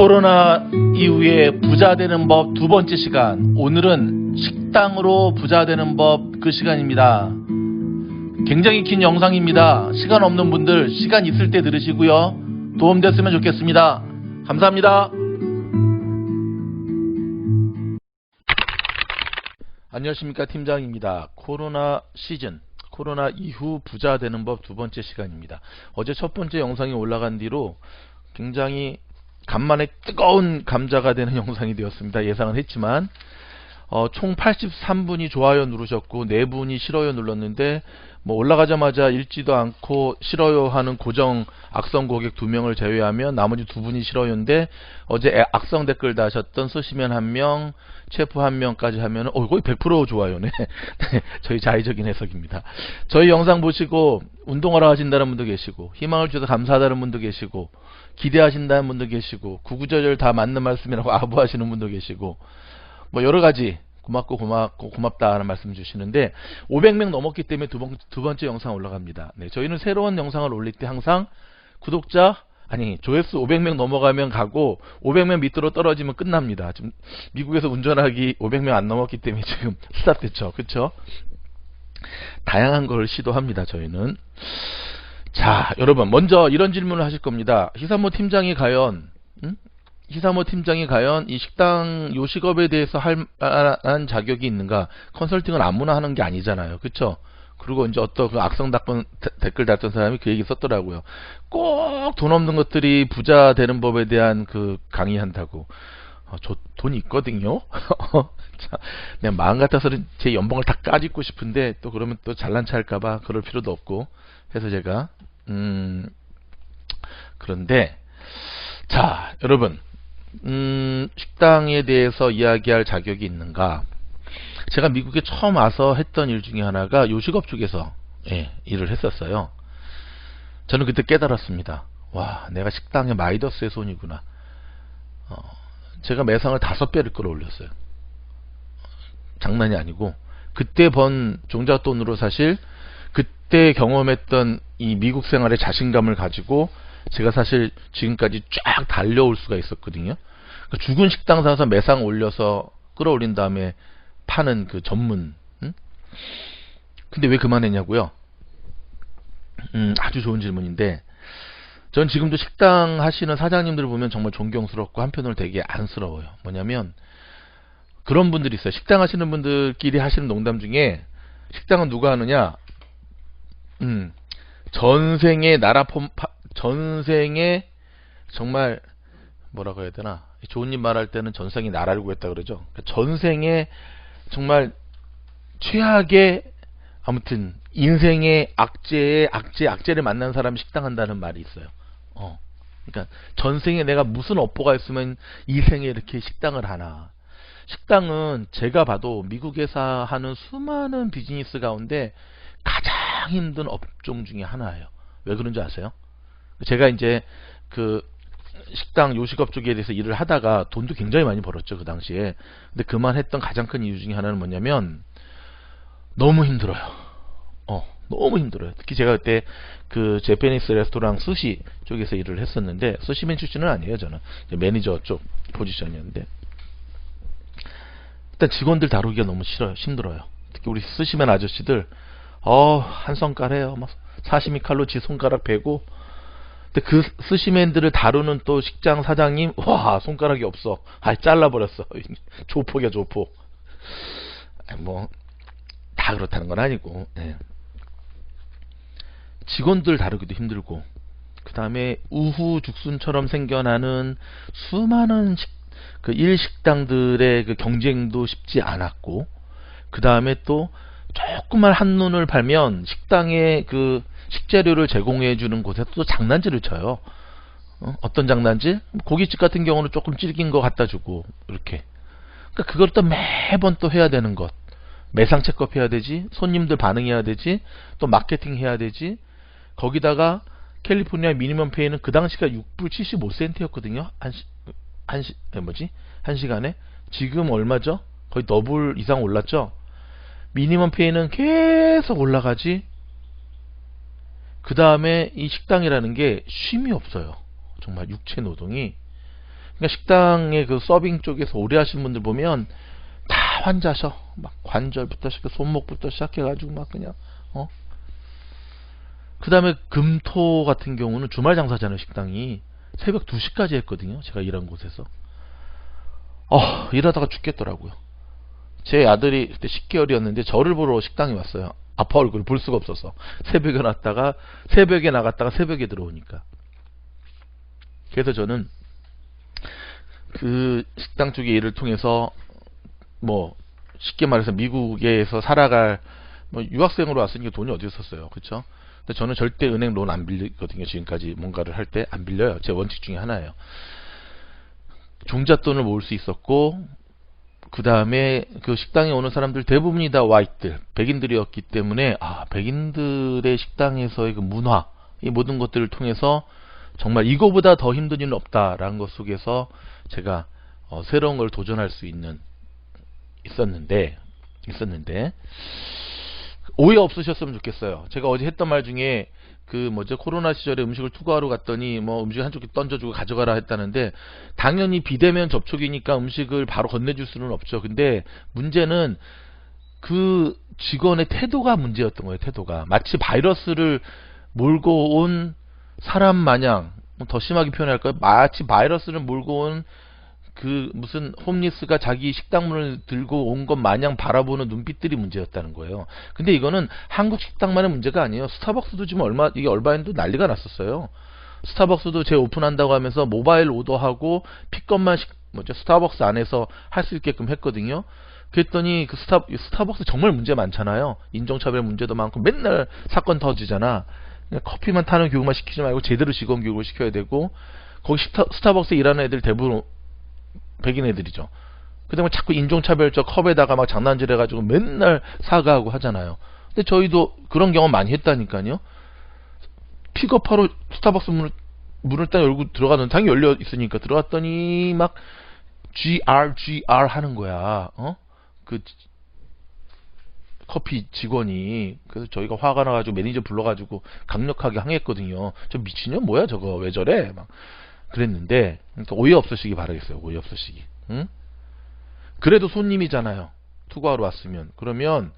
코로나 이후에 부자 되는 법 두 번째 시간. 오늘은 식당으로 부자 되는 법 그 시간입니다. 굉장히 긴 영상입니다. 시간 없는 분들 시간 있을 때 들으시고요. 도움됐으면 좋겠습니다. 감사합니다. 안녕하십니까, 팀장입니다. 코로나 시즌, 코로나 이후 부자 되는 법 두 번째 시간입니다. 어제 첫 번째 영상이 올라간 뒤로 굉장히 간만에 뜨거운 감자가 되는 영상이 되었습니다. 예상은 했지만 총 83분이 좋아요 누르셨고 4분이 싫어요 눌렀는데 올라가자마자 읽지도 않고 싫어요 하는 고정 악성 고객 2명을 제외하면 나머지 2분이 싫어요인데, 어제 악성 댓글 다셨던 쓰시면 1명, 체프 1명까지 하면 거의 100% 좋아요네. 네, 저희 자의적인 해석입니다. 저희 영상 보시고 운동하러 하신다는 분도 계시고, 희망을 주셔서 감사하다는 분도 계시고, 기대하신다는 분도 계시고, 구구절절 다 맞는 말씀이라고 아부하시는 분도 계시고, 여러가지 고맙고 고맙다는 말씀 주시는데, 500명 넘었기 때문에 두 번째 영상 올라갑니다. 네, 저희는 새로운 영상을 올릴 때 항상 조회수 500명 넘어가면 가고 500명 밑으로 떨어지면 끝납니다. 지금 미국에서 운전하기 500명 안 넘었기 때문에 지금 스탑됐죠. 그쵸? 다양한 걸 시도합니다, 저희는. 자, 여러분, 먼저 이런 질문을 하실 겁니다. 히사모 팀장이 과연 이 식당 요식업에 대해서 할 만한 자격이 있는가? 컨설팅은 아무나 하는 게 아니잖아요. 그쵸? 그리고 이제 어떤 그 악성 댓글 달던 사람이 그 얘기 썼더라고요. 꼭 돈 없는 것들이 부자 되는 법에 대한 그 강의한다고. 돈 있거든요? 자, 그냥 마음 같아서는 제 연봉을 다 까짓고 싶은데, 또 그러면 또 잘난 체 할까봐 그럴 필요도 없고 해서 제가 그런데, 자, 여러분, 식당에 대해서 이야기할 자격이 있는가? 제가 미국에 처음 와서 했던 일 중에 하나가 요식업 쪽에서 일을 했었어요. 저는 그때 깨달았습니다. 와, 내가 식당의 마이더스의 손이구나. 제가 매상을 5배를 끌어올렸어요. 장난이 아니고, 그때 번 종잣돈으로 사실 그때 경험했던 이 미국 생활의 자신감을 가지고 제가 사실 지금까지 쫙 달려올 수가 있었거든요. 죽은 식당 사서 매상 올려서 끌어올린 다음에 파는 그 전문. 근데 왜 그만했냐고요? 아주 좋은 질문인데, 전 지금도 식당 하시는 사장님들 보면 정말 존경스럽고 한편으로 되게 안쓰러워요. 뭐냐면, 그런 분들이 있어요. 식당 하시는 분들끼리 하시는 농담 중에, 식당은 누가 하느냐? 전생에 정말 뭐라고 해야 되나? 좋은 일 말할 때는 전생에 나라를 구했다 그러죠. 전생에 정말 최악의, 아무튼 인생의 악재를 만난 사람이 식당한다는 말이 있어요. 그러니까 전생에 내가 무슨 업보가 있으면 이 생에 이렇게 식당을 하나. 식당은 제가 봐도 미국에서 하는 수많은 비즈니스 가운데 가장 힘든 업종 중에 하나예요. 왜 그런지 아세요? 제가 이제 그 식당 요식업 쪽에 대해서 일을 하다가 돈도 굉장히 많이 벌었죠, 그 당시에. 근데 그만했던 가장 큰 이유 중에 하나는 뭐냐면, 너무 힘들어요. 너무 힘들어요. 특히 제가 그때 그 제페니스 레스토랑 스시 쪽에서 일을 했었는데, 스시맨 출신은 아니에요, 저는. 매니저 쪽 포지션이었는데, 일단 직원들 다루기가 너무 힘들어요. 특히 우리 스시맨 아저씨들 한 손가락 해요. 막 사시미 칼로 지 손가락 베고. 근데 그 스시맨들을 다루는 또 식장 사장님, 와, 손가락이 없어. 잘라버렸어. 조폭이야, 조폭. 다 그렇다는 건 아니고, 직원들 다루기도 힘들고, 그 다음에 우후죽순처럼 생겨나는 수많은 일식당들의 그 경쟁도 쉽지 않았고, 그 다음에 또 조금만 한눈을 팔면 식당에 그 식재료를 제공해 주는 곳에서 또 장난질을 쳐요. 어떤 장난질? 고깃집 같은 경우는 조금 질긴 거 갖다 주고, 이렇게. 그러니까 그걸 또 매번 또 해야 되는 것. 매상 체크업 해야 되지, 손님들 반응해야 되지, 또 마케팅 해야 되지. 거기다가 캘리포니아 미니멈 페이는 그 당시가 6불 75센트였거든요. 한 시간에. 지금 얼마죠? 거의 더블 이상 올랐죠? 미니멈 페이는 계속 올라가지. 그 다음에 이 식당이라는 게 쉼이 없어요. 정말 육체 노동이. 그러니까 식당의 그 서빙 쪽에서 오래 하신 분들 보면 다 환자셔. 막 관절부터 시작해 손목부터 시작해가지고 막 그냥 그 다음에 금토 같은 경우는 주말 장사잖아요. 식당이 새벽 2시까지 했거든요. 제가 일한 곳에서 일하다가 죽겠더라고요. 제 아들이 그때 10개월이었는데 저를 보러 식당에 왔어요. 아빠 얼굴 볼 수가 없어서 새벽에 나갔다가 새벽에 들어오니까. 그래서 저는 그 식당 쪽의 일을 통해서 뭐 쉽게 말해서 미국에서 살아갈 뭐 유학생으로 왔으니까 돈이 어디 있었어요. 그렇죠? 근데 저는 절대 은행 론 안 빌리거든요. 지금까지 뭔가를 할 때 안 빌려요. 제 원칙 중에 하나예요. 종잣돈을 모을 수 있었고, 그 다음에 그 식당에 오는 사람들 대부분이 다 화이트들, 백인들이었기 때문에 백인들의 식당에서의 그 문화, 이 모든 것들을 통해서 정말 이거보다 더 힘든 일은 없다라는 것 속에서 제가 새로운 걸 도전할 수 있었는데 오해 없으셨으면 좋겠어요. 제가 어제 했던 말 중에 코로나 시절에 음식을 투고하러 갔더니 뭐 음식 한쪽에 던져주고 가져가라 했다는데, 당연히 비대면 접촉이니까 음식을 바로 건네줄 수는 없죠. 근데 문제는 그 직원의 태도가 문제였던 거예요. 태도가 마치 바이러스를 몰고 온 사람 마냥, 더 심하게 표현할까요? 마치 바이러스를 몰고 온 그 무슨 홈리스가 자기 식당문을 들고 온 것 마냥 바라보는 눈빛들이 문제였다는 거예요. 근데 이거는 한국 식당만의 문제가 아니에요. 스타벅스도 지금 이게 얼마인도 난리가 났었어요. 스타벅스도 오픈한다고 하면서 모바일 오더하고 픽업만 스타벅스 안에서 할 수 있게끔 했거든요. 그랬더니 스타벅스 정말 문제 많잖아요. 인종차별 문제도 많고 맨날 사건 터지잖아. 그냥 커피만 타는 교육만 시키지 말고 제대로 직원 교육을 시켜야 되고, 거기 스타벅스에 일하는 애들 대부분 백인 애들이죠. 그 다음에 자꾸 인종차별적 컵에다가 막 장난질 해가지고 맨날 사과하고 하잖아요. 근데 저희도 그런 경험 많이 했다니까요. 픽업하러 스타벅스 문을 딱 열고 들어가는, 당연히 열려 있으니까 들어갔더니 막 GR 하는 거야. 그 커피 직원이. 그래서 저희가 화가 나가지고 매니저 불러가지고 강력하게 항의했거든요. 저 미친년 뭐야 저거, 왜 저래 막 그랬는데. 그러니까 오해 없으시기 바라겠어요. 오해 없으시기. 응? 그래도 손님이잖아요. 투고하러 왔으면. 그러면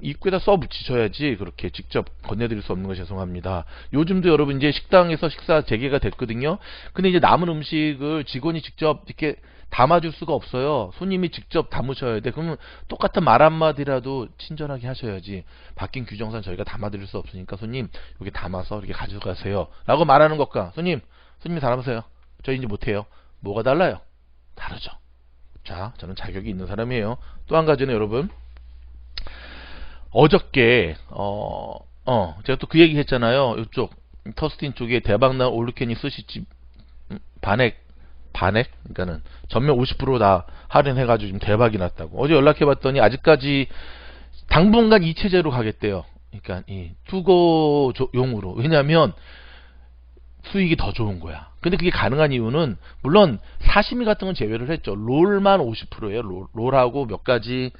입구에다 써 붙이셔야지, 그렇게 직접 건네드릴 수 없는 거 죄송합니다. 요즘도 여러분 이제 식당에서 식사 재개가 됐거든요. 근데 이제 남은 음식을 직원이 직접 이렇게 담아줄 수가 없어요. 손님이 직접 담으셔야 돼. 그러면 똑같은 말 한마디라도 친절하게 하셔야지. 바뀐 규정상 저희가 담아드릴 수 없으니까 손님 여기 담아서 이렇게 가져가세요 라고 말하는 것과 손님 담으세요, 저희 이제 못해요, 뭐가 달라요? 다르죠. 자, 저는 자격이 있는 사람이에요. 또 한 가지는 여러분, 어저께 제가 또 그 얘기 했잖아요. 이쪽 터스틴 쪽에 대박난 올루케니 스시집 반액, 그러니까는 전면 50% 다 할인해가지고 지금 대박이 났다고. 어제 연락해봤더니 아직까지 당분간 이 체제로 가겠대요. 그러니까 이 투고용으로. 왜냐하면 수익이 더 좋은 거야. 근데 그게 가능한 이유는, 물론 사시미 같은 건 제외를 했죠. 롤만 50%예요. 롤하고 몇 가지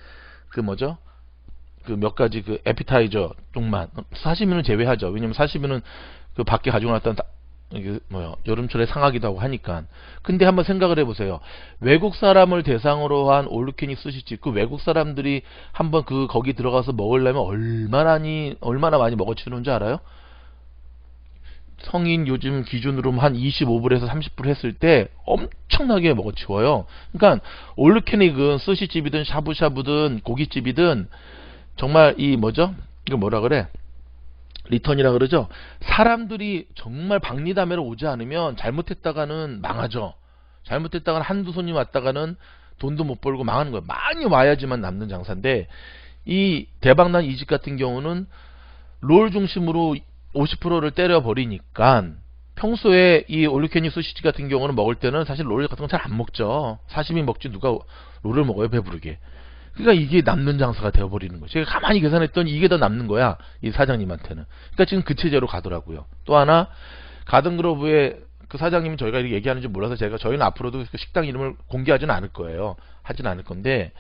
몇 가지 에피타이저 쪽만. 사시미는 제외하죠. 왜냐면 사시미는 그 밖에 가지고 놨던 여름철에 상하기도 하고 하니까. 근데 한번 생각을 해보세요. 외국 사람을 대상으로 한 올루케니 스시집, 그 외국 사람들이 한번 거기 들어가서 먹으려면 얼마나 많이 먹어치우는 줄 알아요? 성인 요즘 기준으로 한 25불에서 30불 했을 때 엄청나게 먹어치워요. 그러니까 올루케닉은 스시집이든 샤브샤브든 고깃집이든 정말 이거 뭐라 그래? 리턴이라 그러죠. 사람들이 정말 박리담회로 오지 않으면 잘못했다가는 망하죠. 잘못했다가는 한두 손님 왔다가는 돈도 못 벌고 망하는 거예요. 많이 와야지만 남는 장사인데, 이 대박난 이 집 같은 경우는 롤 중심으로 50%를 때려버리니까 평소에 이 올루케니 스시집 같은 경우는 먹을 때는 사실 롤 같은 건 잘 안 먹죠. 사시미 먹지 누가 롤을 먹어요, 배부르게. 그러니까 이게 남는 장사가 되어버리는 거죠. 제가 가만히 계산했더니 이게 더 남는 거야, 이 사장님한테는. 그러니까 지금 그 체제로 가더라고요. 또 하나, 가든그로브의 그 사장님이 저희가 이렇게 얘기하는지 몰라서 저희는 앞으로도 그 식당 이름을 공개하지는 않을 거예요. 하진 않을 건데,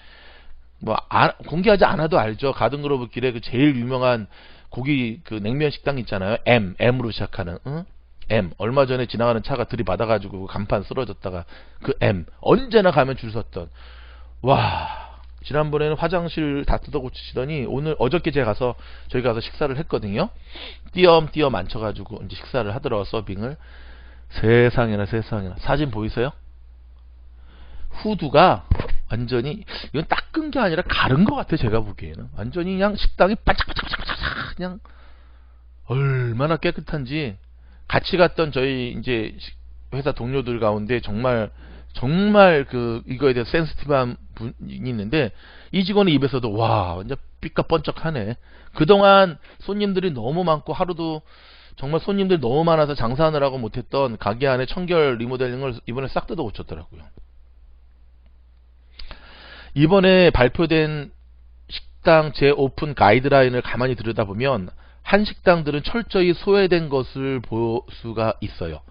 공개하지 않아도 알죠. 가든그로브 길에 그 제일 유명한 고기 냉면 식당 있잖아요. M으로 시작하는, M. 얼마 전에 지나가는 차가 들이받아가지고 간판 쓰러졌다가 그 M. 언제나 가면 줄 섰던. 와. 지난번에는 화장실 다 뜯어 고치시더니 어저께 저희가 가서 식사를 했거든요. 띄엄띄엄 앉혀가지고 이제 식사를 하더라고, 서빙을. 세상에나. 사진 보이세요? 후드가 완전히, 이건 닦은 게 아니라 가른 것 같아, 제가 보기에는. 완전히 그냥 식당이 반짝반짝반짝 그냥 얼마나 깨끗한지. 같이 갔던 저희 이제 회사 동료들 가운데 정말 이거에 대해서 센시티브한 분이 있는데, 이 직원의 입에서도 와, 완전 삐까 번쩍하네. 그동안 손님들이 너무 많고 하루도 정말 손님들이 너무 많아서 장사하느라고 못했던 가게 안에 청결 리모델링을 이번에 싹 뜯어 고쳤더라고요. 이번에 발표된 식당 재오픈 가이드라인을 가만히 들여다보면 한식당들은 철저히 소외된 것을 볼 수가 있어요.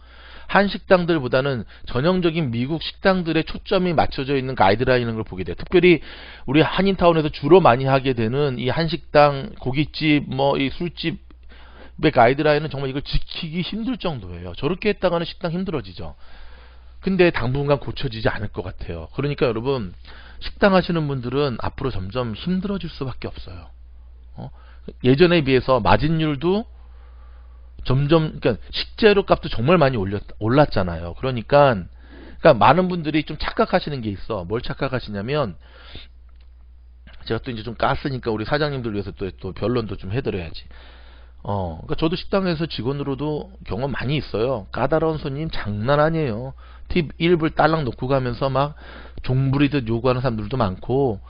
한식당들보다는 전형적인 미국 식당들의 초점이 맞춰져 있는 가이드라인을 보게 돼요. 특별히 우리 한인타운에서 주로 많이 하게 되는 이 한식당, 고깃집, 이 술집의 가이드라인은 정말 이걸 지키기 힘들 정도예요. 저렇게 했다가는 식당 힘들어지죠. 근데 당분간 고쳐지지 않을 것 같아요. 그러니까 여러분, 식당 하시는 분들은 앞으로 점점 힘들어질 수밖에 없어요. 예전에 비해서 마진율도 점점, 그러니까 식재료 값도 정말 많이 올랐잖아요. 그러니까 많은 분들이 좀 착각하시는 게 있어. 뭘 착각하시냐면, 제가 또 이제 좀 깠으니까 우리 사장님들 위해서 또 변론도 좀 해드려야지. 그러니까 저도 식당에서 직원으로도 경험 많이 있어요. 까다로운 손님 장난 아니에요. 팁 1불 딸랑 놓고 가면서 막 종부리듯 요구하는 사람들도 많고,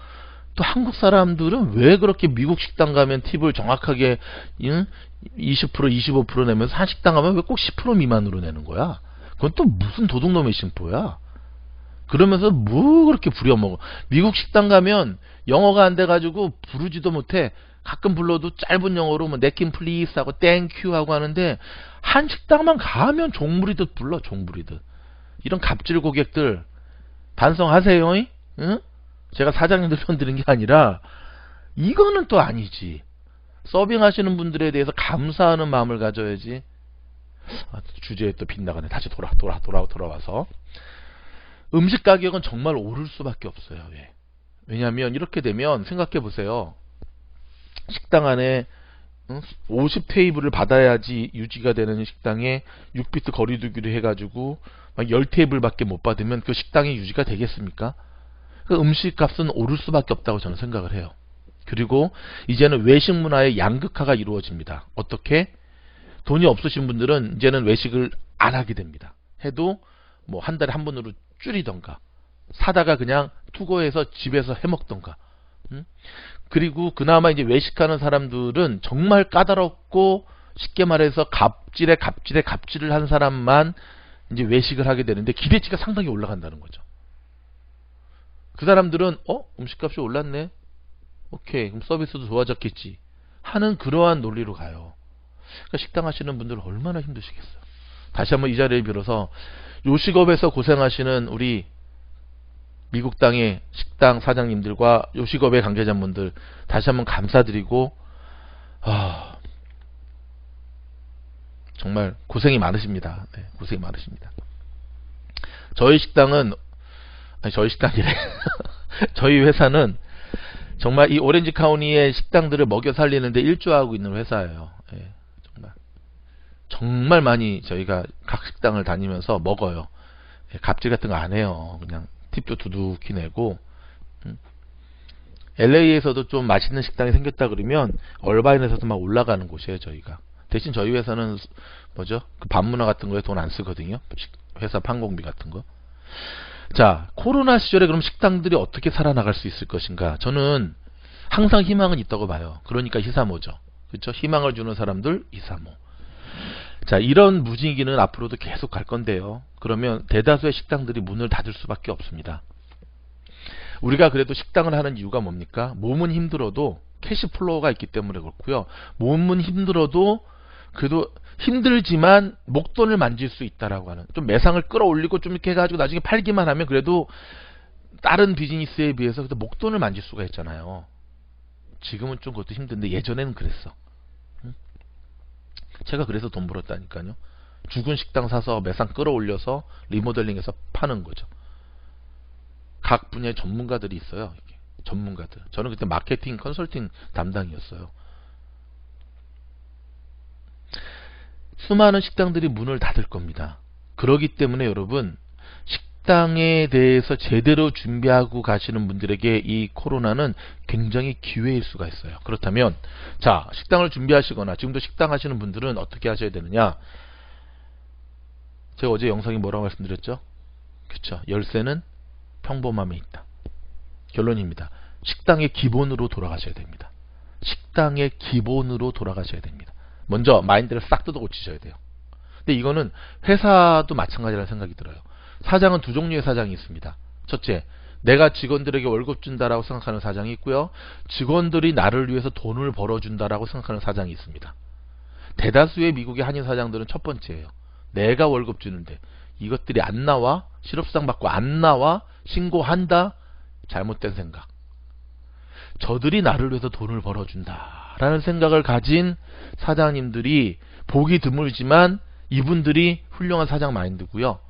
또 한국 사람들은 왜 그렇게 미국 식당 가면 팁을 정확하게 20% 25% 내면서 한식당 가면 왜 꼭 10% 미만으로 내는 거야? 그건 또 무슨 도둑놈의 심보야? 그러면서 뭐 그렇게 부려먹어. 미국 식당 가면 영어가 안 돼가지고 부르지도 못해. 가끔 불러도 짧은 영어로 뭐 네킨 플리즈 하고 땡큐 하고 하는데, 한식당만 가면 종부리듯 불러. 종부리듯. 이런 갑질 고객들 반성하세요. 응? 제가 사장님들 편 드는 게 아니라 이거는 또 아니지. 서빙 하시는 분들에 대해서 감사하는 마음을 가져야지. 주제에 또 빗나가네. 다시 돌아와서 음식 가격은 정말 오를 수밖에 없어요. 왜? 왜냐하면 이렇게 되면 생각해 보세요. 식당 안에 50테이블을 받아야지 유지가 되는 식당에 6비트 거리두기를 해가지고 막 10테이블밖에 못 받으면 그 식당이 유지가 되겠습니까? 그 음식값은 오를 수밖에 없다고 저는 생각을 해요. 그리고 이제는 외식 문화의 양극화가 이루어집니다. 어떻게? 돈이 없으신 분들은 이제는 외식을 안 하게 됩니다. 해도 뭐 한 달에 한 번으로 줄이던가, 사다가 그냥 투고해서 집에서 해먹던가. 그리고 그나마 이제 외식하는 사람들은 정말 까다롭고, 쉽게 말해서 갑질을 한 사람만 이제 외식을 하게 되는데, 기대치가 상당히 올라간다는 거죠. 그 사람들은 음식값이 올랐네, 오케이, 그럼 서비스도 좋아졌겠지 하는 그러한 논리로 가요. 그러니까 식당 하시는 분들은 얼마나 힘드시겠어요. 다시 한번 이 자리를 빌어서 요식업에서 고생하시는 우리 미국 땅의 식당 사장님들과 요식업의 관계자분들 다시 한번 감사드리고, 정말 고생이 많으십니다. 네, 고생이 많으십니다. 저희 식당이래. 저희 회사는 정말 이 오렌지 카운티의 식당들을 먹여 살리는데 일조하고 있는 회사예요. 예, 정말 많이 저희가 각 식당을 다니면서 먹어요. 예, 갑질 같은 거 안 해요. 그냥 팁도 두둑히 내고. LA에서도 좀 맛있는 식당이 생겼다 그러면 얼바인에서도 막 올라가는 곳이에요, 저희가. 대신 저희 회사는 그 밤문화 같은 거에 돈 안 쓰거든요. 회사 판공비 같은 거. 자, 코로나 시절에 그럼 식당들이 어떻게 살아나갈 수 있을 것인가? 저는 항상 희망은 있다고 봐요. 그러니까 히사모죠. 그렇죠? 희망을 주는 사람들 히사모. 자, 이런 무지기는 앞으로도 계속 갈 건데요. 그러면 대다수의 식당들이 문을 닫을 수밖에 없습니다. 우리가 그래도 식당을 하는 이유가 뭡니까? 몸은 힘들어도 캐시플로우가 있기 때문에 그렇고요. 몸은 힘들어도 그래도 힘들지만 목돈을 만질 수 있다라고 하는, 좀 매상을 끌어올리고 좀 이렇게 해가지고 나중에 팔기만 하면 그래도 다른 비즈니스에 비해서 그래도 목돈을 만질 수가 있잖아요. 지금은 좀 그것도 힘든데 예전에는 그랬어. 제가 그래서 돈 벌었다니까요. 죽은 식당 사서 매상 끌어올려서 리모델링해서 파는 거죠. 각 분야의 전문가들이 있어요. 이게. 전문가들. 저는 그때 마케팅 컨설팅 담당이었어요. 수많은 식당들이 문을 닫을 겁니다. 그렇기 때문에 여러분, 식당에 대해서 제대로 준비하고 가시는 분들에게 이 코로나는 굉장히 기회일 수가 있어요. 그렇다면 자, 식당을 준비하시거나 지금도 식당 하시는 분들은 어떻게 하셔야 되느냐. 제가 어제 영상에 뭐라고 말씀드렸죠? 그쵸, 열쇠는 평범함에 있다. 결론입니다. 식당의 기본으로 돌아가셔야 됩니다. 식당의 기본으로 돌아가셔야 됩니다. 먼저 마인드를 싹 뜯어 고치셔야 돼요. 근데 이거는 회사도 마찬가지라는 생각이 들어요. 사장은 두 종류의 사장이 있습니다. 첫째, 내가 직원들에게 월급 준다라고 생각하는 사장이 있고요. 직원들이 나를 위해서 돈을 벌어준다라고 생각하는 사장이 있습니다. 대다수의 미국의 한인 사장들은 첫 번째예요. 내가 월급 주는데 이것들이 안 나와, 실업상 받고 안 나와, 신고한다, 잘못된 생각. 저들이 나를 위해서 돈을 벌어준다 라는 생각을 가진 사장님들이 보기 드물지만 이분들이 훌륭한 사장 마인드고요.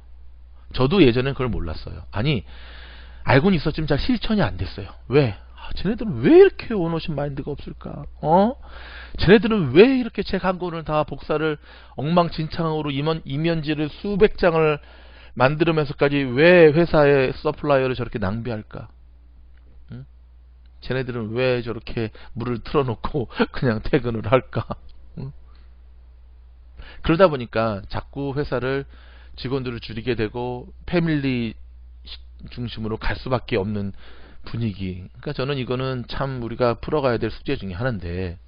저도 예전엔 그걸 몰랐어요. 아니, 알고는 있었지만 잘 실천이 안 됐어요. 왜? 쟤네들은 왜 이렇게 원어신 마인드가 없을까? 쟤네들은 왜 이렇게 책 한 권을 다 복사를 엉망진창으로 이면지를 수백 장을 만들면서까지 왜 회사의 서플라이어를 저렇게 낭비할까? 응? 쟤네들은 왜 저렇게 물을 틀어놓고 그냥 퇴근을 할까? 응? 그러다 보니까 자꾸 회사를 직원들을 줄이게 되고 패밀리 중심으로 갈 수밖에 없는 분위기. 그러니까 저는 이거는 참 우리가 풀어가야 될 숙제 중에 하나인데,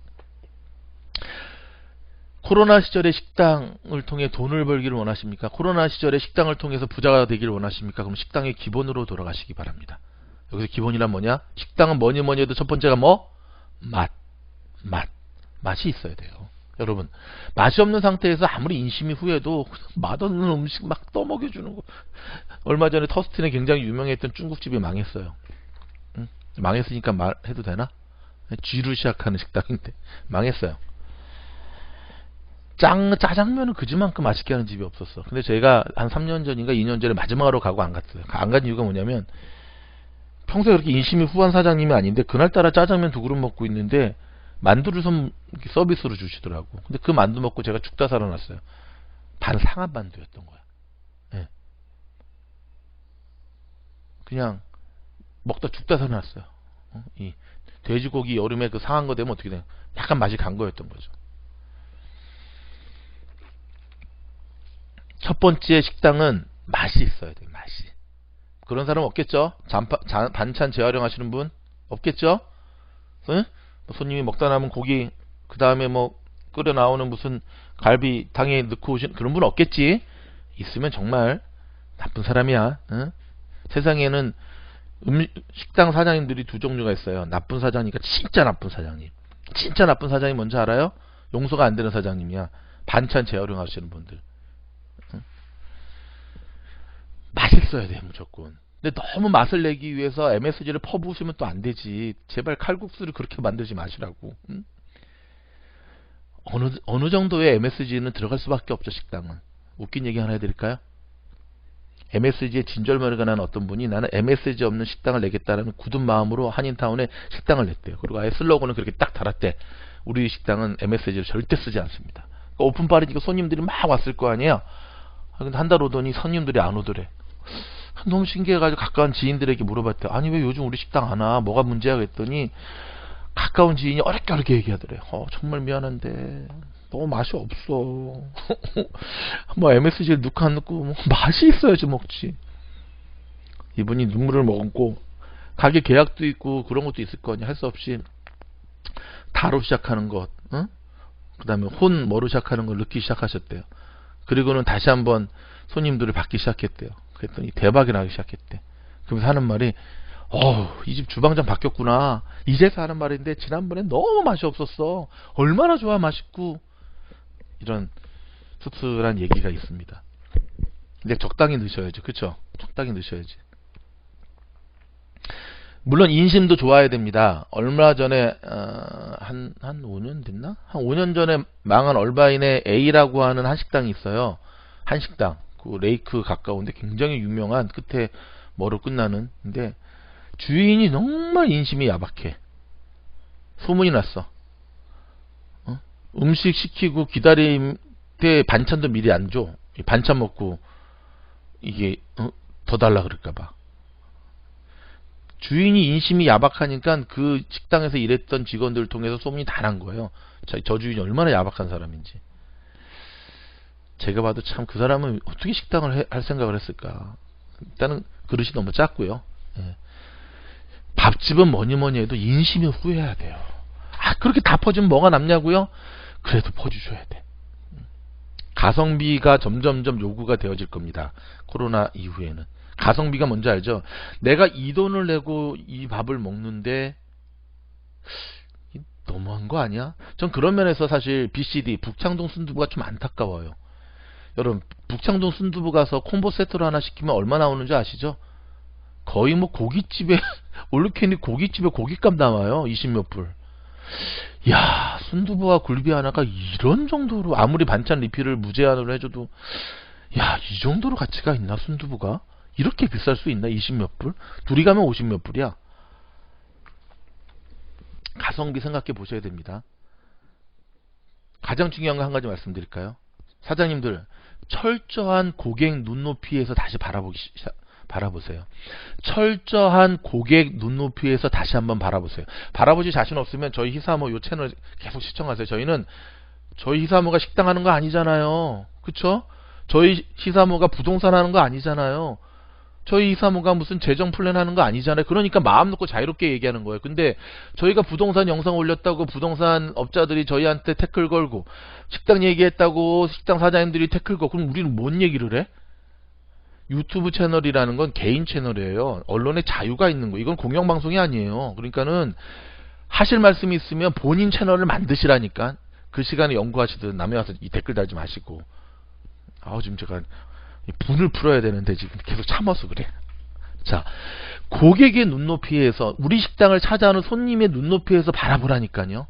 코로나 시절에 식당을 통해 돈을 벌기를 원하십니까? 코로나 시절에 식당을 통해서 부자가 되기를 원하십니까? 그럼 식당의 기본으로 돌아가시기 바랍니다. 여기서 기본이란 뭐냐? 식당은 뭐니 해도 첫 번째가 뭐? 맛이 있어야 돼요. 여러분, 맛이 없는 상태에서 아무리 인심이 후해도 맛없는 음식 막 떠먹여주는 거. 얼마 전에 터스틴에 굉장히 유명했던 중국집이 망했어요. 응? 망했으니까 말해도 되나? G로 시작하는 식당인데 망했어요. 짜장면은 그지만큼 맛있게 하는 집이 없었어. 근데 제가 한 3년 전인가 2년 전에 마지막으로 가고 안 갔어요. 안 간 이유가 뭐냐면, 평소에 그렇게 인심이 후한 사장님이 아닌데 그날따라 짜장면 2그릇 먹고 있는데 만두를 서비스로 주시더라고. 근데 그 만두 먹고 제가 죽다 살아났어요. 반 상한 만두였던 거야. 네. 그냥 먹다 죽다 살아났어요. 이 돼지고기 여름에 그 상한 거 되면 어떻게 돼? 약간 맛이 간 거였던 거죠. 첫 번째 식당은 맛이 있어야 돼요. 맛이. 그런 사람 없겠죠? 반찬 재활용하시는 분 없겠죠? 응? 손님이 먹다 남은 고기, 그 다음에 뭐 끓여 나오는 무슨 갈비탕에 넣고 오신 그런 분 없겠지? 있으면 정말 나쁜 사람이야. 응? 세상에는 식당 사장님들이 두 종류가 있어요. 나쁜 사장이니까 진짜 나쁜 사장님. 진짜 나쁜 사장이 뭔지 알아요? 용서가 안 되는 사장님이야. 반찬 재활용하시는 분들. 응? 맛있어야 돼 무조건. 근데 너무 맛을 내기 위해서 MSG를 퍼부으시면 또 안 되지. 제발 칼국수를 그렇게 만들지 마시라고. 응? 어느 정도의 MSG는 들어갈 수밖에 없죠. 식당은. 웃긴 얘기 하나 해드릴까요? MSG에 진절머리가 난 어떤 분이 나는 MSG 없는 식당을 내겠다라는 굳은 마음으로 한인타운에 식당을 냈대요. 그리고 아예 슬로건을 그렇게 딱 달았대. 우리 식당은 MSG를 절대 쓰지 않습니다. 그러니까 오픈빨이니까 손님들이 막 왔을 거 아니에요. 근데 한 달 오더니 손님들이 안 오더래. 너무 신기해가지고 가까운 지인들에게 물어봤대요. 아니 왜 요즘 우리 식당 안 와? 뭐가 문제야? 그랬더니 가까운 지인이 어렵게 얘기하더래요. 정말 미안한데 너무 맛이 없어. 뭐 MSG를 넣고 안 넣고 뭐 맛이 있어야지 먹지. 이분이 눈물을 머금고 가게 계약도 있고 그런 것도 있을 거 아니야. 할 수 없이 다로 시작하는 것, 응? 그 다음에 뭐로 시작하는 걸 넣기 시작하셨대요. 그리고는 다시 한번 손님들을 받기 시작했대요. 그랬더니 대박이 나기 시작했대. 그러면서 하는 말이, 이 집 주방장 바뀌었구나. 이제서 하는 말인데 지난번엔 너무 맛이 없었어. 얼마나 좋아 맛있고. 이런 씁쓸한 얘기가 있습니다. 근데 적당히 넣으셔야죠. 그쵸? 적당히 넣으셔야지. 물론 인심도 좋아야 됩니다. 얼마 전에 한 5년 됐나? 한 5년 전에 망한 얼바인에 A라고 하는 한식당이 있어요. 한식당, 그 레이크 가까운데 굉장히 유명한 끝에 뭐로 끝나는. 근데 주인이 정말 인심이 야박해. 소문이 났어. 음식 시키고 기다림 때 반찬도 미리 안 줘. 반찬 먹고 이게 더 달라 그럴까봐. 주인이 인심이 야박하니까 그 식당에서 일했던 직원들을 통해서 소문이 다 난 거예요. 저 주인이 얼마나 야박한 사람인지. 제가 봐도 참 그 사람은 어떻게 식당을 할 생각을 했을까. 일단은 그릇이 너무 작고요. 예. 밥집은 뭐니 해도 인심이 후회해야 돼요. 그렇게 다 퍼주면 뭐가 남냐고요? 그래도 퍼주셔야 돼. 가성비가 점점점 요구가 되어질 겁니다. 코로나 이후에는. 가성비가 뭔지 알죠? 내가 이 돈을 내고 이 밥을 먹는데 너무한 거 아니야? 전 그런 면에서 사실 BCD 북창동 순두부가 좀 안타까워요. 여러분, 북창동 순두부 가서 콤보 세트로 하나 시키면 얼마 나오는지 아시죠? 거의 뭐 고깃집에 올케니 고깃집에 고깃값 나와요. 20몇 불. 야, 순두부와 굴비 하나가 이런 정도로, 아무리 반찬 리필을 무제한으로 해줘도, 야, 이 정도로 가치가 있나 순두부가? 이렇게 비쌀 수 있나? 20몇 불? 둘이 가면 50몇 불이야. 가성비 생각해 보셔야 됩니다. 가장 중요한 거 한 가지 말씀드릴까요? 사장님들, 철저한 고객 눈높이에서 다시 바라보세요. 철저한 고객 눈높이에서 다시 한번 바라보세요. 바라보실 자신 없으면 저희 히사모 요 채널 계속 시청하세요. 저희는 저희 히사모가 식당 하는 거 아니잖아요. 그쵸? 저희 히사모가 부동산 하는 거 아니잖아요. 저희 히사모가 무슨 재정 플랜 하는 거 아니잖아요. 그러니까 마음 놓고 자유롭게 얘기하는 거예요. 근데 저희가 부동산 영상 올렸다고 부동산 업자들이 저희한테 태클 걸고, 식당 얘기했다고 식당 사장님들이 태클 걸고, 그럼 우리는 뭔 얘기를 해? 유튜브 채널이라는 건 개인 채널이에요. 언론의 자유가 있는 거. 이건 공영방송이 아니에요. 그러니까는 하실 말씀이 있으면 본인 채널을 만드시라니까. 그 시간에 연구하시든 남의 와서 이 댓글 달지 마시고. 지금 제가 분을 풀어야 되는데 지금 계속 참아서 그래. 자, 고객의 눈높이에서, 우리 식당을 찾아오는 손님의 눈높이에서 바라보라니까요.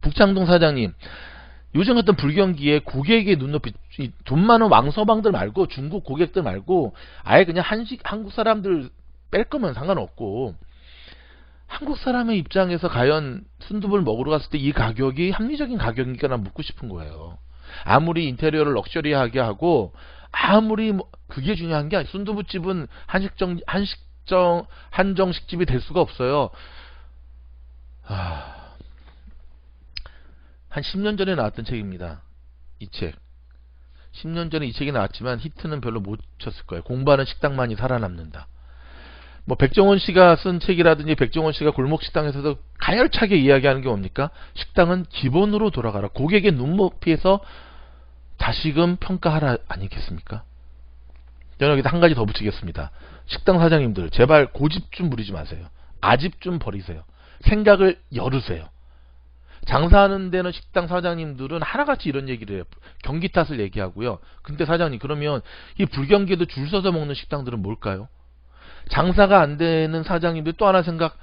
북창동 사장님, 요즘 같은 불경기에 고객의 눈높이, 돈 많은 왕서방들 말고, 중국 고객들 말고, 아예 그냥 한국 사람들 뺄 거면 상관없고, 한국 사람의 입장에서 과연 순두부를 먹으러 갔을 때 이 가격이 합리적인 가격인가 난 묻고 싶은 거예요. 아무리 인테리어를 럭셔리하게 하고, 아무리 그게 중요한 게 아니라, 순두부집은 한정식집이 될 수가 없어요. 한 10년 전에 나왔던 책입니다. 이 책. 10년 전에 이 책이 나왔지만 히트는 별로 못 쳤을 거예요. 공부하는 식당만이 살아남는다. 뭐 백종원 씨가 쓴 책이라든지 백종원 씨가 골목식당에서도 가열차게 이야기하는 게 뭡니까? 식당은 기본으로 돌아가라. 고객의 눈높이에서 다시금 평가하라 아니겠습니까? 저는 여기다 한 가지 더 붙이겠습니다. 식당 사장님들, 제발 고집 좀 부리지 마세요. 아집 좀 버리세요. 생각을 열으세요. 장사하는 데는 식당 사장님들은 하나같이 이런 얘기를 해요. 경기 탓을 얘기하고요. 근데 사장님, 그러면 이 불경기에도 줄 서서 먹는 식당들은 뭘까요? 장사가 안 되는 사장님들 또 하나 생각,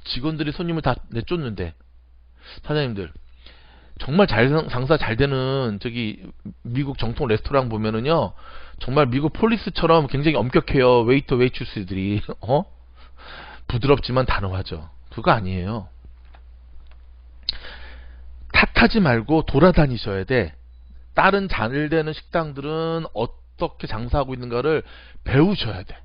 직원들이 손님을 다 내쫓는데. 사장님들, 정말 장사 잘 되는 저기 미국 정통 레스토랑 보면은요, 정말 미국 폴리스처럼 굉장히 엄격해요. 웨이터 웨이트스들이. 부드럽지만 단호하죠. 그거 아니에요. 탓하지 말고 돌아다니셔야 돼. 다른 잘 되는 식당들은 어떻게 장사하고 있는가를 배우셔야 돼.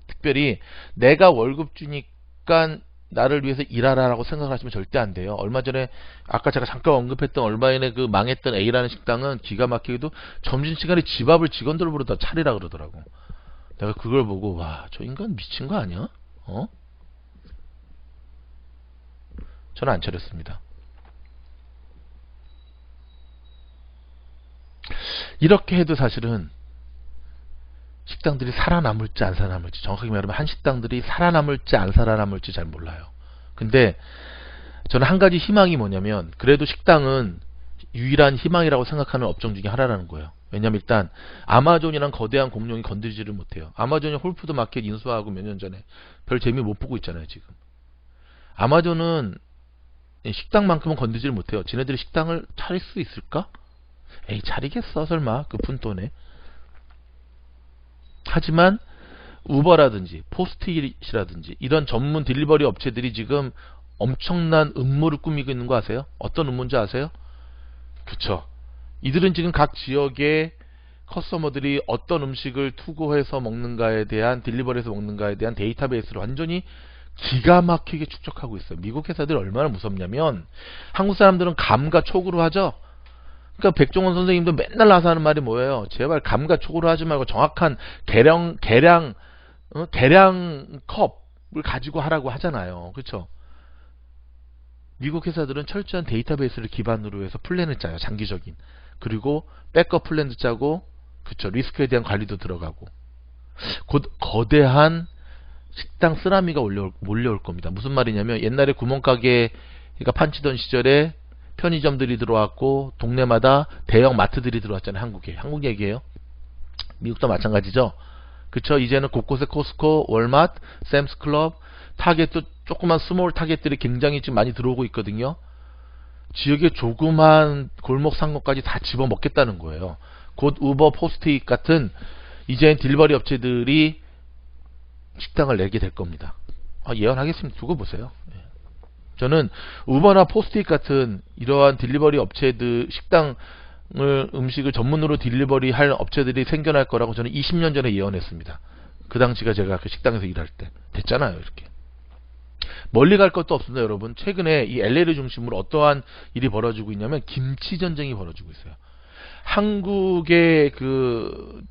특별히 내가 월급 주니까 나를 위해서 일하라라고 생각하시면 절대 안 돼요. 얼마 전에 아까 제가 잠깐 언급했던 얼마 전에 그 망했던 A라는 식당은 기가 막히게도 점심시간에 집 앞을 직원들 부르다 차리라 그러더라고. 내가 그걸 보고, 와, 저 인간 미친 거 아니야? 저는 안 차렸습니다. 이렇게 해도 사실은 식당들이 살아남을지 안 살아남을지, 정확하게 말하면 한식당들이 살아남을지 안 살아남을지 잘 몰라요. 근데 저는 한 가지 희망이 뭐냐면, 그래도 식당은 유일한 희망이라고 생각하는 업종 중에 하나라는 거예요. 왜냐면 일단 아마존이란 거대한 공룡이 건드리지를 못해요. 아마존이 홀푸드 마켓 인수하고 몇 년 전에 별 재미 못 보고 있잖아요. 지금 아마존은 식당만큼은 건드리지를 못해요. 지네들이 식당을 차릴 수 있을까? 에이, 차리겠어 설마 그 푼돈에. 하지만 우버라든지 포스트잇이라든지 이런 전문 딜리버리 업체들이 지금 엄청난 음모를 꾸미고 있는 거 아세요? 어떤 음모인지 아세요? 그쵸. 이들은 지금 각 지역의 커스터머들이 어떤 음식을 투고해서 먹는가에 대한, 딜리버리해서 먹는가에 대한 데이터베이스를 완전히 기가 막히게 축적하고 있어요. 미국 회사들이 얼마나 무섭냐면, 한국 사람들은 감과 촉으로 하죠. 그러니까 백종원 선생님도 맨날 나서 하는 말이 뭐예요? 제발 감과 촉으로 하지 말고 정확한 계량 컵을 가지고 하라고 하잖아요. 그렇죠? 미국 회사들은 철저한 데이터베이스를 기반으로 해서 플랜을 짜요. 장기적인. 그리고 백업 플랜도 짜고, 그쵸, 리스크에 대한 관리도 들어가고, 곧 거대한 식당 쓰나미가 몰려올 겁니다. 무슨 말이냐면, 옛날에 구멍가게가 판치던 시절에 편의점들이 들어왔고 동네마다 대형 마트들이 들어왔잖아요. 한국 얘기예요. 미국도 마찬가지죠. 그쵸? 이제는 곳곳에 코스코, 월마트, 샘스클럽, 타겟도 조그만 스몰 타겟들이 굉장히 지금 많이 들어오고 있거든요. 지역의 조그만 골목 상권까지 다 집어먹겠다는 거예요. 곧 우버, 포스트잇 같은 이제는 딜리버리 업체들이 식당을 내게 될 겁니다. 예언하겠습니다. 두고 보세요. 저는 우버나 포스트잇 같은 이러한 딜리버리 업체들, 음식을 전문으로 딜리버리 할 업체들이 생겨날 거라고 저는 20년 전에 예언했습니다. 그 당시가 제가 그 식당에서 일할 때 됐잖아요. 이렇게 멀리 갈 것도 없습니다. 여러분, 최근에 이 LA를 중심으로 어떠한 일이 벌어지고 있냐면 김치 전쟁이 벌어지고 있어요. 한국의 그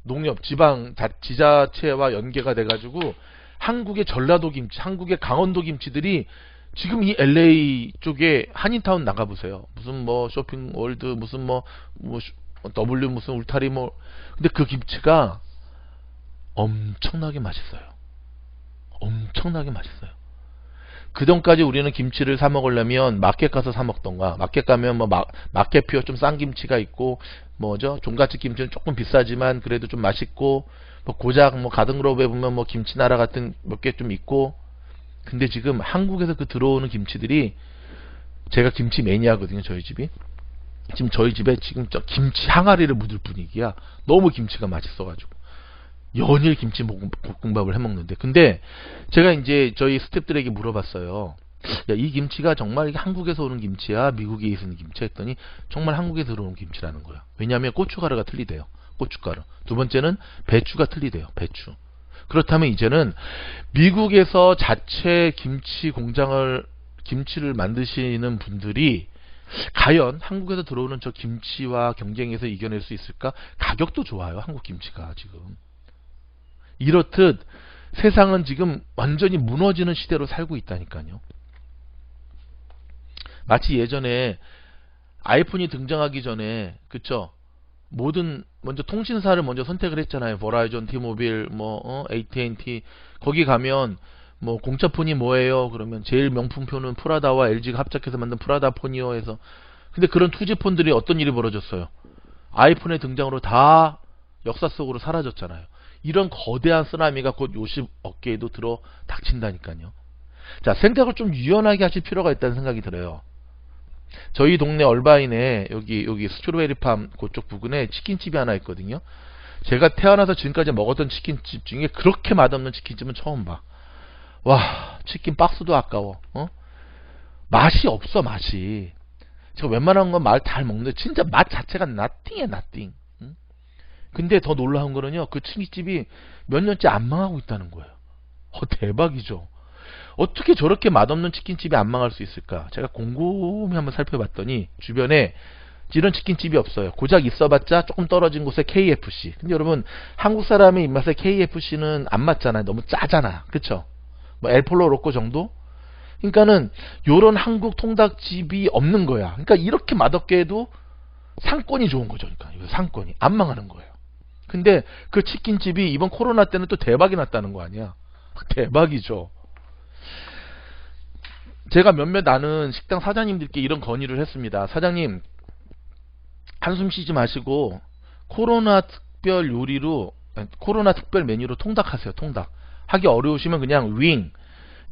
농협 지방 지자체와 연계가 돼가지고 한국의 전라도 김치, 한국의 강원도 김치들이 지금 이 LA 쪽에 한인타운 나가보세요. 무슨 뭐 쇼핑월드, 무슨 뭐 W 무슨 울타리 뭐. 근데 그 김치가 엄청나게 맛있어요. 엄청나게 맛있어요. 그전까지 우리는 김치를 사 먹으려면 마켓 가서 사 먹던가, 마켓 가면 뭐 마켓표 좀 싼 김치가 있고, 뭐죠, 종갓집 김치는 조금 비싸지만 그래도 좀 맛있고, 뭐 고작 뭐 가등그룹에 보면 뭐 김치나라 같은 몇 개 좀 있고. 근데 지금 한국에서 그 들어오는 김치들이, 제가 김치 매니아거든요. 저희 집이 지금 저희 집에 지금 저 김치 항아리를 묻을 분위기야. 너무 김치가 맛있어가지고 연일 김치 볶음밥을 해먹는데, 근데 제가 이제 저희 스태프들에게 물어봤어요. 야, 이 김치가 정말 한국에서 오는 김치야, 미국에 있는 김치? 했더니 정말 한국에서 들어오는 김치라는 거야. 왜냐하면 고춧가루가 틀리대요. 고춧가루. 두 번째는 배추가 틀리대요. 배추. 그렇다면 이제는 미국에서 자체 김치를 만드시는 분들이 과연 한국에서 들어오는 저 김치와 경쟁해서 이겨낼 수 있을까? 가격도 좋아요. 한국 김치가 지금. 이렇듯 세상은 지금 완전히 무너지는 시대로 살고 있다니까요. 마치 예전에 아이폰이 등장하기 전에, 그쵸? 먼저 통신사를 먼저 선택을 했잖아요. 버라이전, 티모빌, AT&T. 거기 가면 뭐 공짜폰이 뭐예요? 그러면 제일 명품폰은 프라다와 LG가 합작해서 만든 프라다 폰이요 해서. 근데 그런 투지폰들이 어떤 일이 벌어졌어요? 아이폰의 등장으로 다 역사 속으로 사라졌잖아요. 이런 거대한 쓰나미가 곧 요십 업계에도 들어 닥친다니까요. 자, 생각을 좀 유연하게 하실 필요가 있다는 생각이 들어요. 저희 동네 얼바인에 여기 스트로베리팜 그쪽 부근에 치킨집이 하나 있거든요. 제가 태어나서 지금까지 먹었던 치킨집 중에 그렇게 맛없는 치킨집은 처음 봐. 와, 치킨 박스도 아까워. 맛이 없어. 맛이. 제가 웬만한 건 말 잘 먹는데 진짜 맛 자체가 나띵해. 나띵. 근데 더 놀라운 거는요, 그 치킨집이 몇 년째 안 망하고 있다는 거예요. 대박이죠. 어떻게 저렇게 맛없는 치킨집이 안 망할 수 있을까? 제가 곰곰이 한번 살펴봤더니 주변에 이런 치킨집이 없어요. 고작 있어봤자 조금 떨어진 곳에 KFC. 근데 여러분, 한국 사람의 입맛에 KFC는 안 맞잖아요. 너무 짜잖아. 그쵸? 뭐 엘폴로 로꼬 정도? 그러니까는 요런 한국 통닭집이 없는 거야. 그러니까 이렇게 맛없게 해도 상권이 좋은 거죠. 그러니까 상권이 안 망하는 거예요. 근데 그 치킨집이 이번 코로나 때는 또 대박이 났다는 거 아니야. 대박이죠. 제가 몇몇 아는 식당 사장님들께 이런 건의를 했습니다. 사장님, 한숨 쉬지 마시고 코로나 특별 메뉴로 통닭하세요. 통닭. 하기 어려우시면 그냥 윙,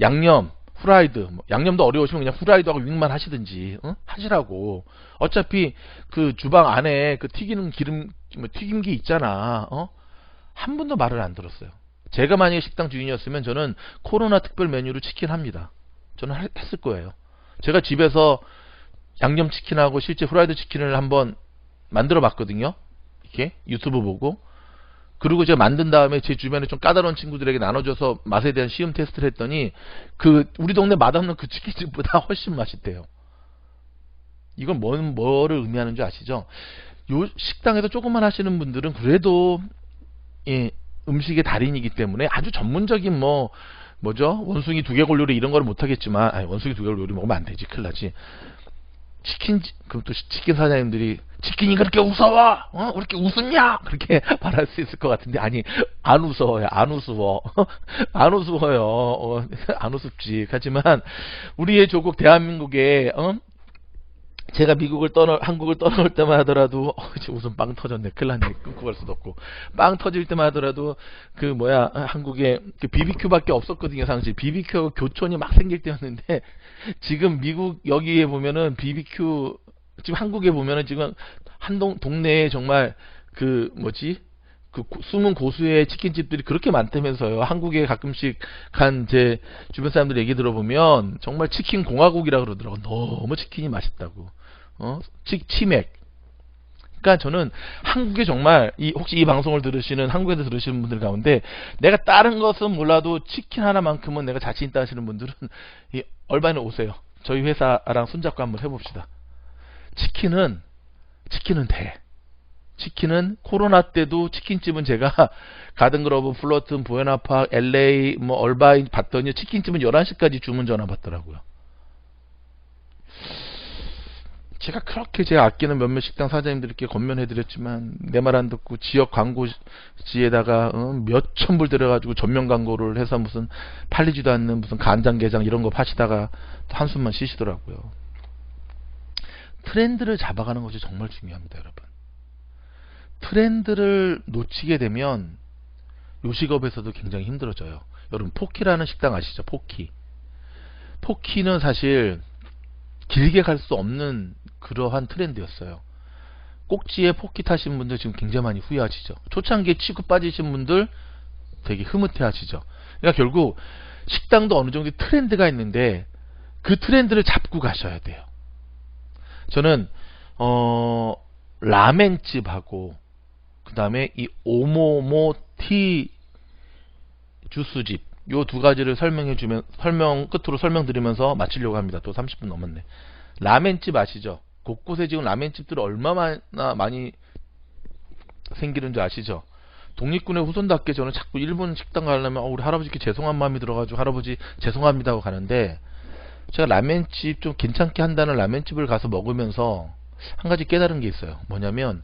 양념, 후라이드, 뭐 양념도 어려우시면 그냥 후라이드하고 윙만 하시든지, 하시라고. 어차피 그 주방 안에 그 튀기는 기름, 뭐 튀김기 있잖아. 한 분도 말을 안 들었어요. 제가 만약에 식당 주인이었으면 저는 코로나 특별 메뉴로 치킨 합니다. 저는 했을 거예요. 제가 집에서 양념치킨하고 실제 후라이드 치킨을 한번 만들어 봤거든요. 이렇게 유튜브 보고. 그리고 제가 만든 다음에 제 주변에 좀 까다로운 친구들에게 나눠줘서 맛에 대한 시음 테스트를 했더니 그 우리 동네 맛없는 그 치킨집보다 훨씬 맛있대요. 이건 뭐를 의미하는 줄 아시죠? 요 식당에서 조금만 하시는 분들은 그래도 예, 음식의 달인이기 때문에 아주 전문적인 뭐죠? 원숭이 두개골 요리 이런 걸 못하겠지만, 아니, 원숭이 두개골 요리 먹으면 안 되지. 큰일 나지. 그럼 또 치킨 사장님들이 치킨이 그렇게 무서워? 왜 이렇게 웃었냐? 그렇게 말할 수 있을 것 같은데, 아니, 안 무서워요. 안 우스워. 안 우스워요. 안 우습지. 하지만 우리의 조국 대한민국에 제가 한국을 떠나올 때만 하더라도, 지금 웃음 빵 터졌네. 큰일 났네. 끊고 갈 수도 없고. 빵 터질 때만 하더라도, 한국에 그 BBQ밖에 없었거든요, 당시. BBQ하고 교촌이 막 생길 때였는데, 지금 미국 여기에 보면은 BBQ, 지금 한국에 보면은 지금 동네에 정말 숨은 고수의 치킨집들이 그렇게 많다면서요. 한국에 가끔씩 제 주변 사람들 얘기 들어보면 정말 치킨 공화국이라 그러더라고. 너무 치킨이 맛있다고. 치맥. 그러니까 저는 한국에 정말 혹시 이 방송을 들으시는 한국에서 들으시는 분들 가운데 내가 다른 것은 몰라도 치킨 하나만큼은 내가 자신 있다 하시는 분들은 얼바인에 오세요. 저희 회사랑 손잡고 한번 해봅시다. 치킨은 돼. 치킨은 코로나 때도 치킨집은 제가 가든그로브, 플러튼, 부에나파크, LA, 얼바인 봤더니 치킨집은 11시까지 주문 전화 받더라고요. 제가 그렇게 제가 아끼는 몇몇 식당 사장님들께 권면해드렸지만 내 말 안 듣고 지역 광고지에다가 몇천 불 들여가지고 전면 광고를 해서 무슨 팔리지도 않는 무슨 간장게장 이런 거 파시다가 한숨만 쉬시더라고요. 트렌드를 잡아가는 것이 정말 중요합니다, 여러분. 트렌드를 놓치게 되면 요식업에서도 굉장히 힘들어져요. 여러분, 포키라는 식당 아시죠? 포키는 사실 길게 갈 수 없는 그러한 트렌드였어요. 꼭지에 포키 타신 분들 지금 굉장히 많이 후회하시죠. 초창기에 치고 빠지신 분들 되게 흐뭇해 하시죠. 그러니까 결국 식당도 어느 정도 트렌드가 있는데 그 트렌드를 잡고 가셔야 돼요. 저는 라멘집하고 그 다음에 이 오모모 티 주스집 요 두 가지를 끝으로 설명드리면서 마치려고 합니다. 또 30분 넘었네. 라멘집 아시죠? 곳곳에 지금 라멘집들 얼마나 많이 생기는 줄 아시죠? 독립군의 후손답게 저는 자꾸 일본 식당 가려면 우리 할아버지께 죄송한 마음이 들어가지고 할아버지 죄송합니다 하고 가는데, 제가 라멘집 좀 괜찮게 한다는 라멘집을 가서 먹으면서 한 가지 깨달은 게 있어요. 뭐냐면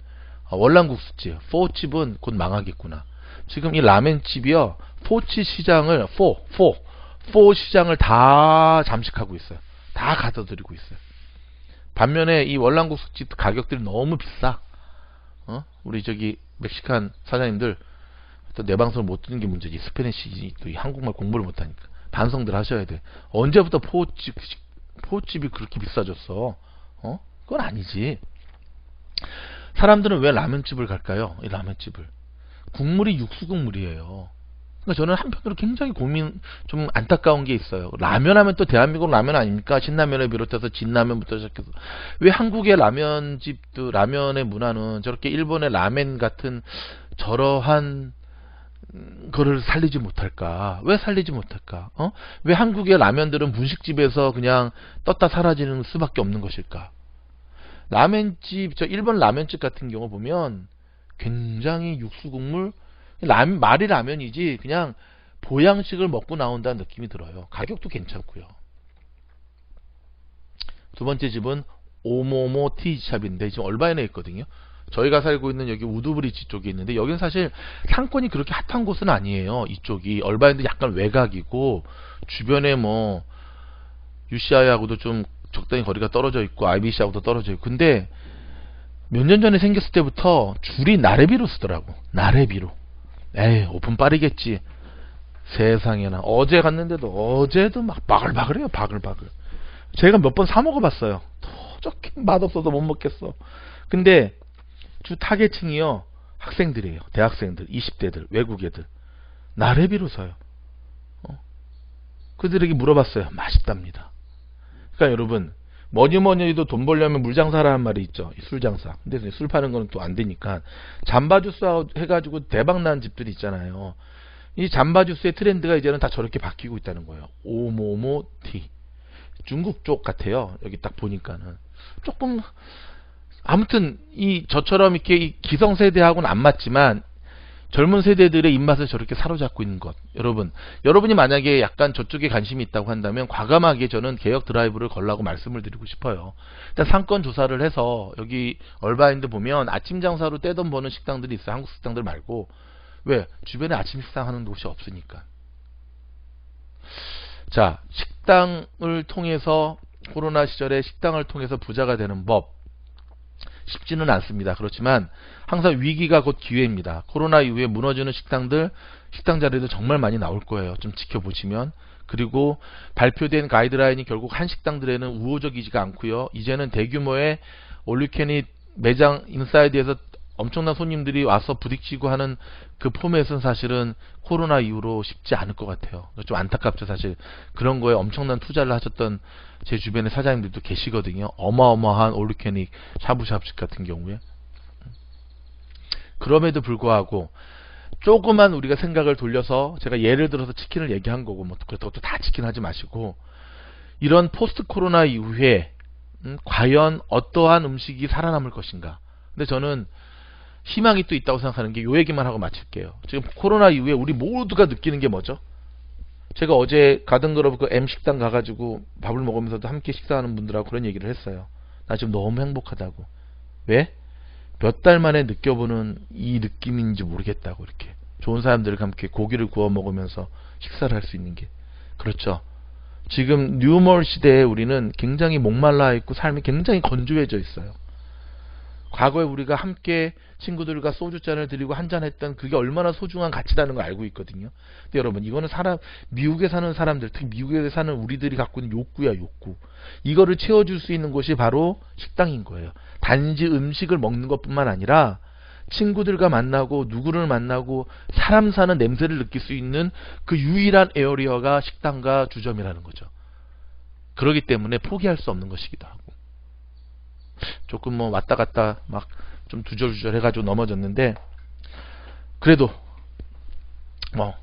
월남국수집, 포집은 곧 망하겠구나. 지금 이 라멘집이요, 포치 시장을 포 시장을 다 잠식하고 있어요. 다 가둬들이고 있어요. 반면에 이 월남국수집 가격들이 너무 비싸. 우리 멕시칸 사장님들 또 내 방송을 못 듣는 게 문제지. 스페니시 또 이 한국말 공부를 못하니까 반성들 하셔야 돼. 언제부터 포집이 그렇게 비싸졌어? 그건 아니지. 사람들은 왜 라면집을 갈까요? 이 라면집을. 국물이 육수 국물이에요. 그러니까 저는 한편으로 굉장히 좀 안타까운 게 있어요. 라면 하면 또 대한민국 라면 아닙니까? 신라면을 비롯해서 진라면부터 시작해서. 왜 한국의 라면집도, 라면의 문화는 저렇게 일본의 라멘 같은 저러한 거를 살리지 못할까? 왜 살리지 못할까? 왜 한국의 라면들은 분식집에서 그냥 떴다 사라지는 수밖에 없는 것일까? 라멘집, 일본 라면집 같은 경우 보면 굉장히 육수 국물, 말이 라면이지 그냥 보양식을 먹고 나온다는 느낌이 들어요. 가격도 괜찮고요. 두 번째 집은 오모모 티샵인데 지금 얼바인에 있거든요. 저희가 살고 있는 여기 우드브리지 쪽에 있는데 여기는 사실 상권이 그렇게 핫한 곳은 아니에요. 이쪽이 얼바인도 약간 외곽이고 주변에 UCI하고도 좀 적당히 거리가 떨어져 있고 IBC하고도 떨어져 있고, 근데 몇 년 전에 생겼을 때부터 줄이 나래비로 쓰더라고. 나래비로. 에이, 오픈 빠르겠지. 세상에나. 어제 갔는데도 어제도 막 바글바글해요. 바글바글. 제가 몇 번 사 먹어봤어요. 도저히 맛없어서 못 먹겠어. 근데 주 타겟층이요, 학생들이에요. 대학생들, 20대들, 외국 애들. 나래 비로서요. 그들에게 물어봤어요. 맛있답니다. 그러니까 여러분, 뭐니 해도 돈 벌려면 물장사라는 말이 있죠. 술장사. 근데 술 파는 거는 또 안 되니까 잠바주스 해가지고 대박난 집들이 있잖아요. 이 잠바주스의 트렌드가 이제는 다 저렇게 바뀌고 있다는 거예요. 오모모티. 중국 쪽 같아요. 여기 딱 보니까는. 조금 아무튼 저처럼 이렇게 이 기성세대하고는 안 맞지만 젊은 세대들의 입맛을 저렇게 사로잡고 있는 것. 여러분이 만약에 약간 저쪽에 관심이 있다고 한다면 과감하게 저는 개혁 드라이브를 걸라고 말씀을 드리고 싶어요. 일단 상권 조사를 해서 여기 얼바인드 보면 아침 장사로 떼돈 버는 식당들이 있어요. 한국 식당들 말고. 왜? 주변에 아침 식당 하는 곳이 없으니까. 자, 식당을 통해서, 코로나 시절에 식당을 통해서 부자가 되는 법. 쉽지는 않습니다. 그렇지만 항상 위기가 곧 기회입니다. 코로나 이후에 무너지는 식당들, 식당 자리도 정말 많이 나올 거예요. 좀 지켜보시면. 그리고 발표된 가이드라인이 결국 한 식당들에는 우호적이지가 않고요. 이제는 대규모의 올유캐닛 매장 인사이드에서 엄청난 손님들이 와서 부딪히고 하는 그 포맷은 사실은 코로나 이후로 쉽지 않을 것 같아요. 좀 안타깝죠. 사실 그런 거에 엄청난 투자를 하셨던 제 주변의 사장님들도 계시거든요. 어마어마한 올유캐닉 샤브샤브집 같은 경우에. 그럼에도 불구하고 조금만 우리가 생각을 돌려서, 제가 예를 들어서 치킨을 얘기한 거고, 뭐 그렇다고 또 다 치킨 하지 마시고, 이런 포스트 코로나 이후에 과연 어떠한 음식이 살아남을 것인가. 근데 저는 희망이 또 있다고 생각하는 게, 요 얘기만 하고 마칠게요. 지금 코로나 이후에 우리 모두가 느끼는 게 뭐죠? 제가 어제 가든그로브 그 M식당 가가지고 밥을 먹으면서도 함께 식사하는 분들하고 그런 얘기를 했어요. 나 지금 너무 행복하다고. 왜? 몇 달 만에 느껴보는 이 느낌인지 모르겠다고. 이렇게 좋은 사람들과 함께 고기를 구워 먹으면서 식사를 할 수 있는 게. 그렇죠. 지금 뉴멀 시대에 우리는 굉장히 목말라 있고 삶이 굉장히 건조해져 있어요. 과거에 우리가 함께 친구들과 소주잔을 들이고 한잔했던 그게 얼마나 소중한 가치라는 걸 알고 있거든요. 근데 여러분, 이거는 미국에 사는 사람들, 특히 미국에 사는 우리들이 갖고 있는 욕구야, 욕구. 이거를 채워줄 수 있는 곳이 바로 식당인 거예요. 단지 음식을 먹는 것뿐만 아니라 친구들과 만나고 누구를 만나고 사람 사는 냄새를 느낄 수 있는 그 유일한 에어리어가 식당과 주점이라는 거죠. 그렇기 때문에 포기할 수 없는 것이기도 하고. 조금 뭐 왔다 갔다 막 좀 두절두절 해가지고 넘어졌는데, 그래도 뭐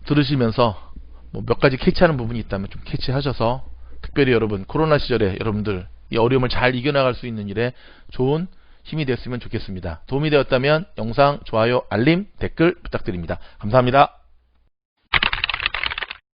들으시면서 뭐 몇 가지 캐치하는 부분이 있다면 좀 캐치하셔서, 특별히 여러분 코로나 시절에 여러분들 이 어려움을 잘 이겨나갈 수 있는 일에 좋은 힘이 됐으면 좋겠습니다. 도움이 되었다면 영상 좋아요, 알림, 댓글 부탁드립니다. 감사합니다.